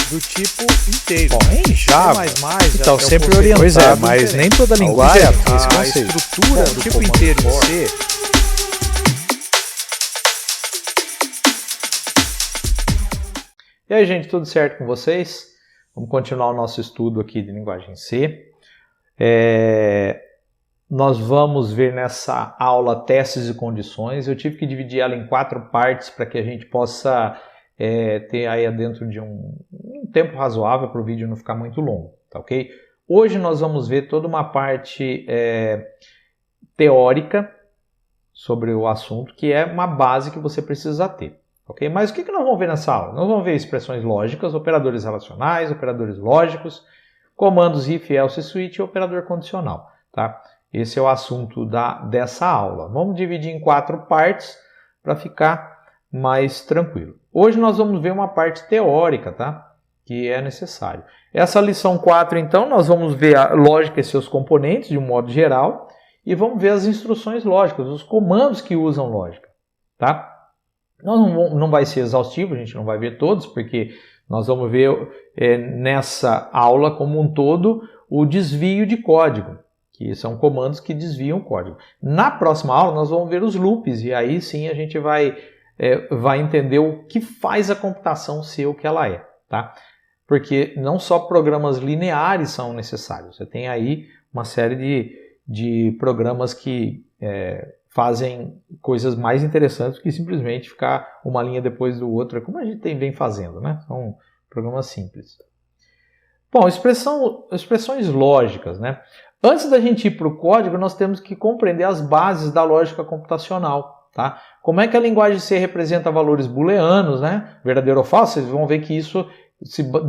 do tipo inteiro. Bom, em Java, então sempre orientado. Pois é, mas nem toda linguagem tem esse conceito. A estrutura do tipo inteiro em C. E aí, gente, tudo certo com vocês? Vamos continuar o nosso estudo aqui de linguagem C. Nós vamos ver nessa aula testes e condições. Eu tive que dividir ela em 4 partes para que a gente possa ter aí dentro de um tempo razoável para o vídeo não ficar muito longo, tá ok? Hoje nós vamos ver toda uma parte teórica sobre o assunto, que é uma base que você precisa ter, ok? Mas o que nós vamos ver nessa aula? Nós vamos ver expressões lógicas, operadores relacionais, operadores lógicos, comandos if, else, switch e operador condicional, tá? Esse é o assunto dessa aula. Vamos dividir em 4 partes para ficar mais tranquilo. Hoje nós vamos ver uma parte teórica, tá? Que é necessário. Essa lição 4, então, nós vamos ver a lógica e seus componentes de um modo geral e vamos ver as instruções lógicas, os comandos que usam lógica, tá? Não vai ser exaustivo, a gente não vai ver todos, porque nós vamos ver nessa aula como um todo o desvio de código, que são comandos que desviam o código. Na próxima aula nós vamos ver os loops e aí sim a gente vai entender o que faz a computação ser o que ela é, tá? Porque não só programas lineares são necessários, você tem aí uma série de programas que fazem coisas mais interessantes que simplesmente ficar uma linha depois do outro, como a gente vem fazendo, né? São programas simples. Bom, expressões lógicas, né? Antes da gente ir para o código, nós temos que compreender as bases da lógica computacional, tá? Como é que a linguagem C representa valores booleanos, né? Verdadeiro ou falso, vocês vão ver que isso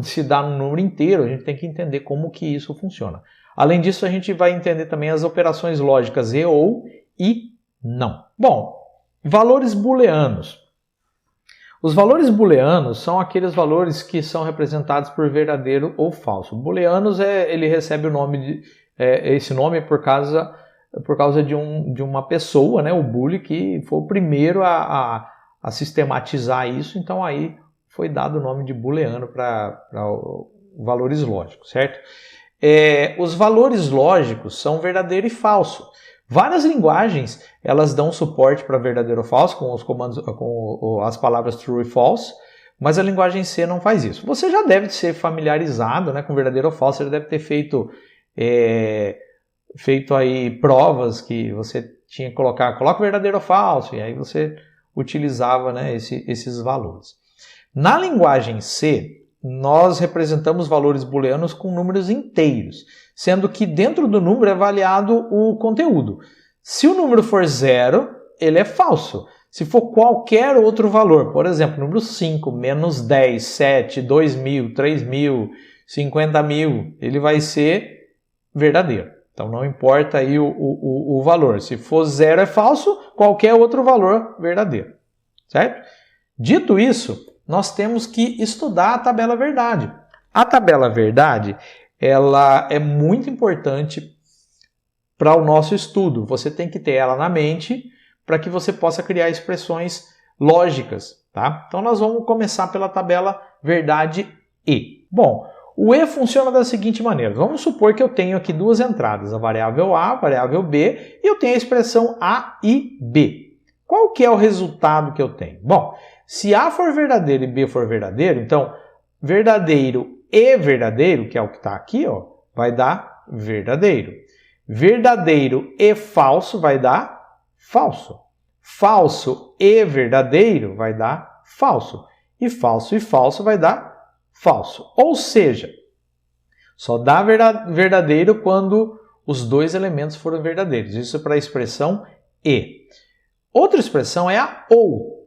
se dá num número inteiro, a gente tem que entender como que isso funciona. Além disso, a gente vai entender também as operações lógicas e ou e não. Bom, valores booleanos. Os valores booleanos são aqueles valores que são representados por verdadeiro ou falso. Booleanos ele recebe o nome esse nome por causa de uma pessoa, né, o Boole, que foi o primeiro a sistematizar isso, então aí foi dado o nome de booleano para valores lógicos, certo? Os valores lógicos são verdadeiro e falso. Várias linguagens elas dão suporte para verdadeiro ou falso com os comandos, com as palavras true e false, mas a linguagem C não faz isso. Você já deve ser familiarizado, né, com verdadeiro ou falso, você já deve ter feito aí provas que você tinha que coloca verdadeiro ou falso, e aí você utilizava, né, esses valores. Na linguagem C, nós representamos valores booleanos com números inteiros, sendo que dentro do número é avaliado o conteúdo. Se o número for 0, ele é falso. Se for qualquer outro valor, por exemplo, número 5, menos 10, 7, 2.000, 3.000, 50.000, ele vai ser verdadeiro. Então não importa aí o valor. Se for 0 é falso, qualquer outro valor verdadeiro. Certo? Dito isso, nós temos que estudar a tabela verdade. A tabela verdade, ela é muito importante para o nosso estudo. Você tem que ter ela na mente para que você possa criar expressões lógicas, tá? Então nós vamos começar pela tabela verdade e. Bom, o e funciona da seguinte maneira. Vamos supor que eu tenho aqui 2 entradas, a variável a, a variável b, e eu tenho a expressão a e b. Qual que é o resultado que eu tenho? Bom, se a for verdadeiro e b for verdadeiro, então verdadeiro e verdadeiro, que é o que está aqui, ó, vai dar verdadeiro. Verdadeiro e falso vai dar falso. Falso e verdadeiro vai dar falso. E falso vai dar falso. Ou seja, só dá verdadeiro quando os 2 elementos foram verdadeiros. Isso é para a expressão e. Outra expressão é a ou.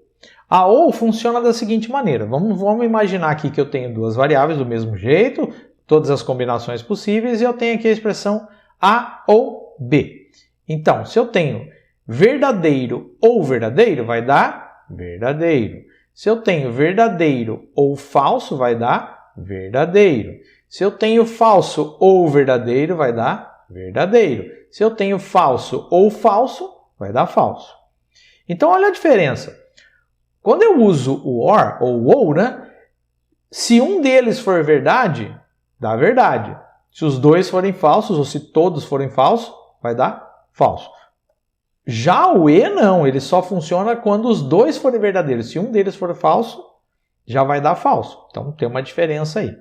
A ou funciona da seguinte maneira. Vamos imaginar aqui que eu tenho 2 variáveis do mesmo jeito, todas as combinações possíveis, e eu tenho aqui a expressão a ou b. Então, se eu tenho verdadeiro ou verdadeiro, vai dar verdadeiro. Se eu tenho verdadeiro ou falso, vai dar verdadeiro. Se eu tenho falso ou verdadeiro, vai dar verdadeiro. Se eu tenho falso ou falso, vai dar falso. Então, olha a diferença. Quando eu uso o or ou ou, né, Se um deles for verdade, dá verdade. Se os dois forem falsos, ou se todos forem falsos, vai dar falso. Já o e não, ele só funciona quando os dois forem verdadeiros. Se um deles for falso, já vai dar falso. Então tem uma diferença aí.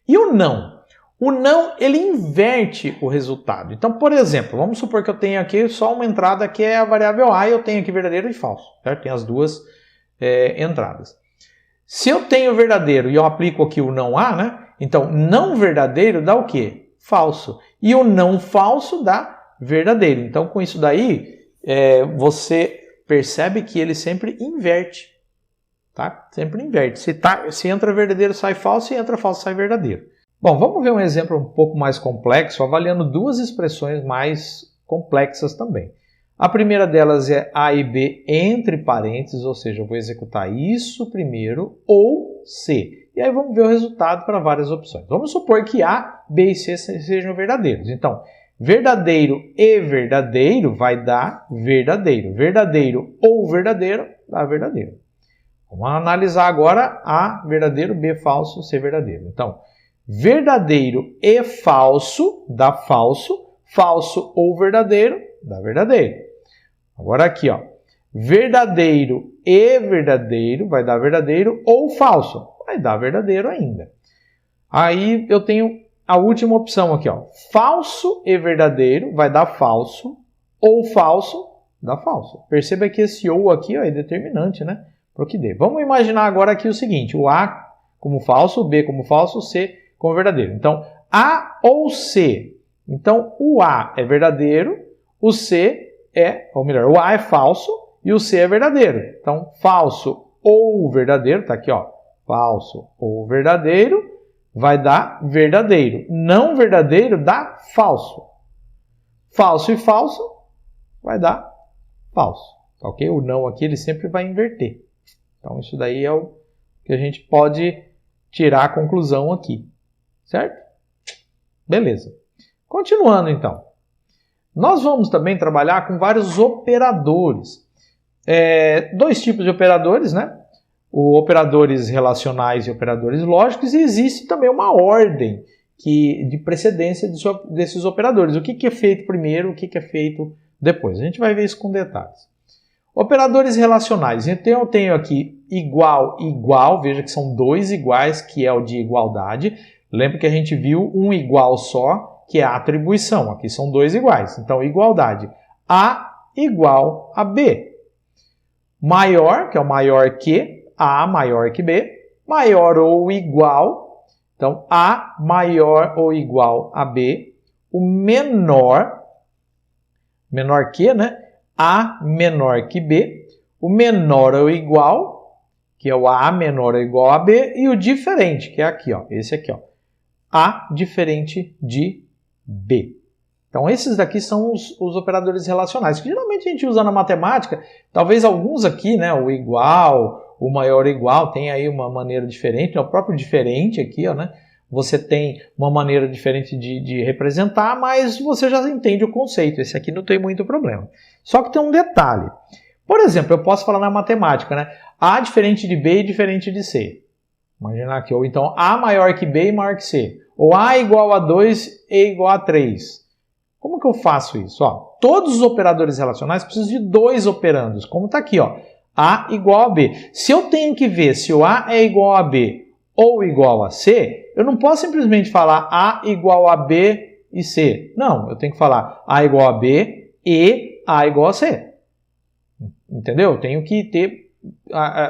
E o não? O não, ele inverte o resultado. Então, por exemplo, vamos supor que eu tenho aqui só uma entrada que é a variável a e eu tenho aqui verdadeiro e falso. Certo? Tem as duas entradas. Se eu tenho verdadeiro e eu aplico aqui o não a, né? Então, não verdadeiro dá o quê? Falso. E o não falso dá verdadeiro. Então, com isso daí, você percebe que ele sempre inverte. Tá? Sempre inverte. Se entra verdadeiro, sai falso. Se entra falso, sai verdadeiro. Bom, vamos ver um exemplo um pouco mais complexo, avaliando duas expressões mais complexas também. A primeira delas é A e B entre parênteses, ou seja, eu vou executar isso primeiro, ou C. E aí vamos ver o resultado para várias opções. Vamos supor que A, B e C sejam verdadeiros. Então, verdadeiro e verdadeiro vai dar verdadeiro. Verdadeiro ou verdadeiro dá verdadeiro. Vamos analisar agora A verdadeiro, B falso, C verdadeiro. Então, verdadeiro e falso dá falso. Falso ou verdadeiro dá verdadeiro. Agora aqui, ó, verdadeiro e verdadeiro vai dar verdadeiro ou falso, vai dar verdadeiro ainda. Aí eu tenho a última opção aqui, ó, falso e verdadeiro vai dar falso ou falso dá falso. Perceba que esse ou aqui, ó, é determinante, né, para o que dê. Vamos imaginar agora aqui o seguinte, o A como falso, o B como falso, o C como verdadeiro. Então, A ou C. Então, o A é verdadeiro, o C ou melhor, o A é falso e o C é verdadeiro. Então, falso ou verdadeiro, tá aqui, ó, falso ou verdadeiro, vai dar verdadeiro. Não verdadeiro dá falso. Falso e falso vai dar falso, ok? O não aqui ele sempre vai inverter. Então, isso daí é o que a gente pode tirar a conclusão aqui, certo? Beleza. Continuando, então. Nós vamos também trabalhar com vários operadores. Dois tipos de operadores, né? Operadores relacionais e operadores lógicos, e existe também uma ordem de precedência desses operadores. O que é feito primeiro, o que é feito depois. A gente vai ver isso com detalhes. Operadores relacionais. Então eu tenho aqui igual, igual, veja que são dois iguais, que é o de igualdade. Lembra que a gente viu um igual só, que é a atribuição. Aqui são dois iguais. Então, igualdade. A igual a B. Maior, que é o maior que, A maior que B. Maior ou igual. Então, A maior ou igual a B. O menor que, né? A menor que B. O menor ou igual, que é o A menor ou igual a B. E o diferente, que é aqui, ó. Esse aqui, ó. A diferente de B. Então, esses daqui são os operadores relacionais, que geralmente a gente usa na matemática. Talvez alguns aqui, né, o igual, o maior igual, tem aí uma maneira diferente. O próprio diferente aqui, ó, né, você tem uma maneira diferente de representar, mas você já entende o conceito. Esse aqui não tem muito problema. Só que tem um detalhe. Por exemplo, eu posso falar na matemática, né, A diferente de B e diferente de C. Imaginar aqui, ou então A maior que B e maior que C. Ou A igual a 2 e igual a 3. Como que eu faço isso? Ó, todos os operadores relacionais precisam de dois operandos, como está aqui, ó, A igual a B. Se eu tenho que ver se o A é igual a B ou igual a C, eu não posso simplesmente falar A igual a B e C. Não, eu tenho que falar A igual a B e A igual a C. Entendeu? Eu tenho que ter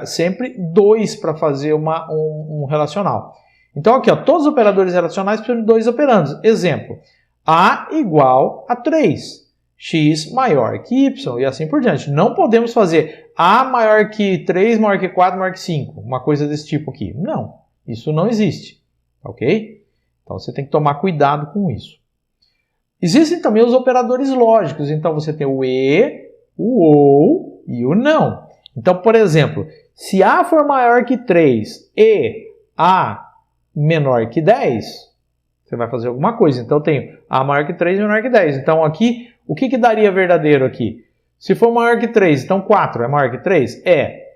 sempre dois para fazer um relacional. Então aqui, ó, todos os operadores relacionais precisam de dois operandos. Exemplo, A igual a 3, X maior que Y e assim por diante. Não podemos fazer A maior que 3, maior que 4, maior que 5, uma coisa desse tipo aqui. Não, isso não existe, ok? Então você tem que tomar cuidado com isso. Existem também os operadores lógicos, então você tem o e, o ou e o não. Então, por exemplo, se A for maior que 3 e A menor que 10, você vai fazer alguma coisa. Então, eu tenho A maior que 3 e menor que 10. Então, aqui, o que daria verdadeiro aqui? Se for maior que 3, então 4 é maior que 3? É.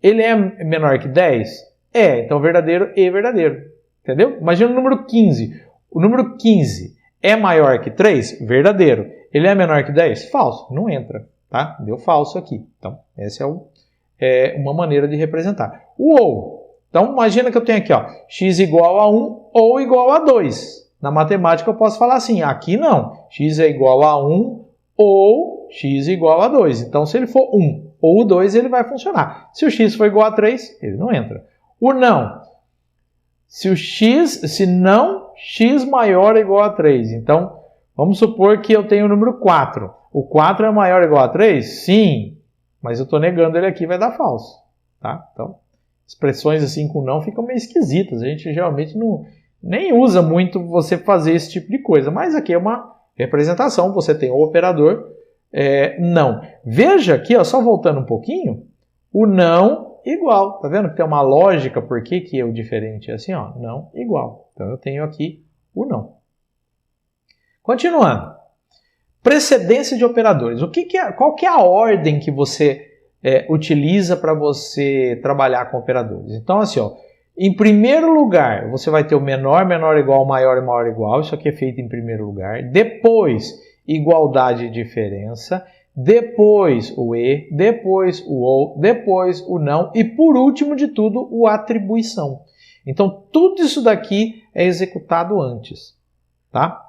Ele é menor que 10? Então verdadeiro e verdadeiro. Entendeu? Imagina o número 15. O número 15 é maior que 3? Verdadeiro. Ele é menor que 10? Falso. Não entra. Tá? Deu falso aqui. Então, essa é uma maneira de representar. O ou. Então, imagina que eu tenho aqui, ó, x igual a 1 ou igual a 2. Na matemática eu posso falar assim, aqui não. X é igual a 1 ou x igual a 2. Então, se ele for 1 ou 2, ele vai funcionar. Se o x for igual a 3, ele não entra. O não. Se não, x maior ou igual a 3. Então, vamos supor que eu tenho o número 4. O 4 é maior ou igual a 3? Sim. Mas eu estou negando ele aqui, vai dar falso. Tá? Então, expressões assim com não ficam meio esquisitas. A gente geralmente nem usa muito você fazer esse tipo de coisa. Mas aqui é uma representação. Você tem o operador não. Veja aqui, ó, só voltando um pouquinho, o não igual. Tá vendo que tem uma lógica por que o diferente é assim? Ó, não igual. Então eu tenho aqui o não. Continuando. Precedência de operadores. Qual que é a ordem que você utiliza para você trabalhar com operadores? Então, assim, ó, em primeiro lugar, você vai ter o menor, menor igual, maior e maior igual. Isso aqui é feito em primeiro lugar. Depois, igualdade e diferença. Depois, o e. Depois, o ou. Depois, o não. E, por último de tudo, o atribuição. Então, tudo isso daqui é executado antes. Tá?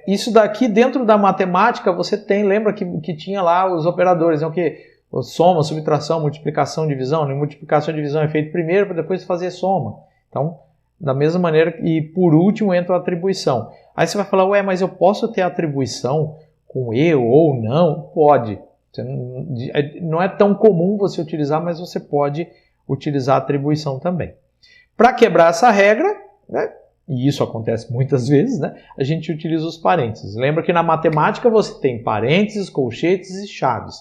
Isso daqui, dentro da matemática, você tem, lembra que tinha lá os operadores, o que? Soma, subtração, multiplicação, divisão. Multiplicação e divisão é feito primeiro para depois fazer soma. Então, da mesma maneira, e por último entra a atribuição. Aí você vai falar, ué, mas eu posso ter atribuição com e ou não? Pode. Não é tão comum você utilizar, mas você pode utilizar a atribuição também. Para quebrar essa regra, né? E isso acontece muitas vezes, né? A gente utiliza os parênteses. Lembra que na matemática você tem parênteses, colchetes e chaves.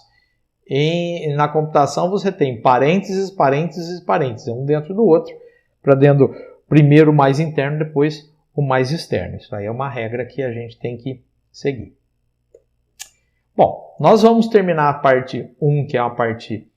Na computação você tem parênteses, parênteses, parênteses, um dentro do outro, para dentro primeiro o mais interno, depois o mais externo. Isso aí é uma regra que a gente tem que seguir. Bom, nós vamos terminar a parte 1, que é a parte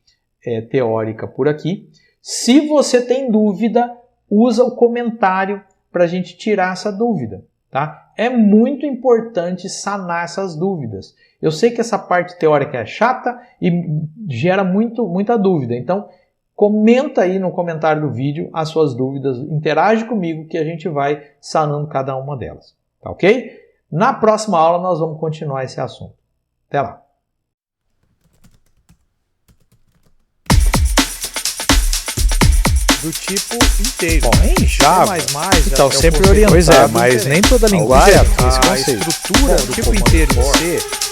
teórica por aqui. Se você tem dúvida, usa o comentário para a gente tirar essa dúvida, tá? É muito importante sanar essas dúvidas. Eu sei que essa parte teórica é chata e gera muita dúvida. Então, comenta aí no comentário do vídeo as suas dúvidas, interage comigo que a gente vai sanando cada uma delas, tá ok? Na próxima aula nós vamos continuar esse assunto. Até lá! Do tipo inteiro. Bom, em Java, então sempre orientado, mas nem toda linguagem tem esse a conceito. estrutura do tipo inteiro em C